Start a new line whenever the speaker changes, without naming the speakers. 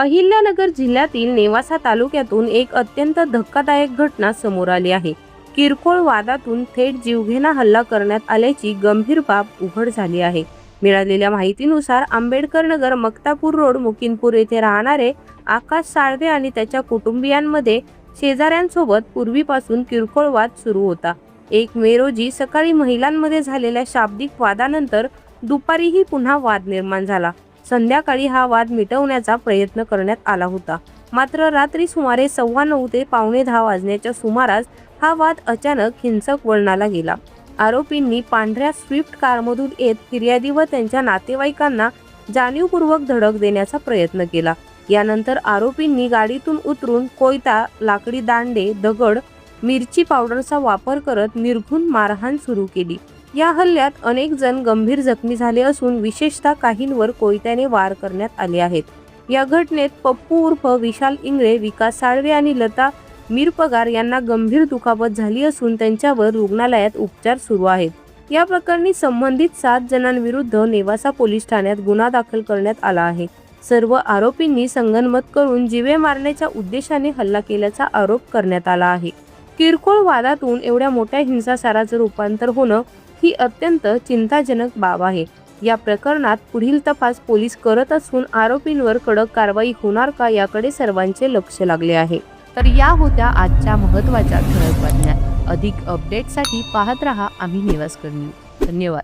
अहिल्यानगर जिल्ह्यातील नेवासा तालुक्यातून एक अत्यंत धक्कादायक घटना समोर आली आहे। किरकोळ वादातून थेट जीवघेणा हल्ला करण्यात आल्याची गंभीर बाब उघड झाली आहे। मिळालेल्या माहितीनुसार आंबेडकर नगर मक्तापूर रोड मुकिंदपूर येथे राहणारे आकाश साळवे आणि त्याच्या कुटुंबियांमध्ये शेजाऱ्यांसोबत पूर्वीपासून किरकोळ वाद सुरू होता। 1 मे रोजी सकाळी महिलांमध्ये झालेल्या शाब्दिक वादानंतर दुपारीही पुन्हा वाद निर्माण झाला। संध्याकाळी हा वाद मिटवण्याचा प्रयत्न करण्यात आला होता, मात्र रात्री सुमारे 9:15 ते 9:45 वाजण्याच्या सुमारास हा वाद अचानक हिंसक वळणाला गेला। आरोपींनी पांढऱ्या स्विफ्ट कारमधून येत फिर्यादी व त्यांच्या नातेवाईकांना जाणीवपूर्वक धडक देण्याचा प्रयत्न केला। यानंतर आरोपींनी गाडीतून उतरून कोयता, लाकडी दांडे, दगड, मिरची पावडरचा वापर करत निर्घृण मारहाण सुरू केली। या हल्ल्यात अनेक जण गंभीर जखमी झाले असून विशेषतः काहींवर कोयत्याने वार करण्यात आले आहेत। या घटनेत पप्पू उर्फ विशाल इंगळे, विकास साळवे आणि लता मिरपगार यांना गंभीर दुखापत झाली असून त्यांच्यावर रुग्णालयात उपचार सुरू आहेत। या प्रकरणी संबंधित 7 जणांविरुद्ध नेवासा पोलीस ठाण्यात गुन्हा दाखल करण्यात आला आहे। सर्व आरोपींनी संगनमत करून जीवे मारण्याच्या उद्देशाने हल्ला केल्याचा आरोप करण्यात आला आहे। किरकोळ वादातून एवढ्या मोठ्या हिंसाचाराचं रूपांतर होणं ही अत्यंत चिंताजनक बाब आहे। या प्रकरणात पुढील तपास पोलीस करत असून आरोपींवर कडक कारवाई होणार का याकडे सर्वांचे लक्ष लागले आहे। तर या होत्या आजच्या महत्त्वाच्या ठळक बातम्या। अधिक अपडेटसाठी पाहत रहा आम्ही नेवास्कर न्यूज। धन्यवाद।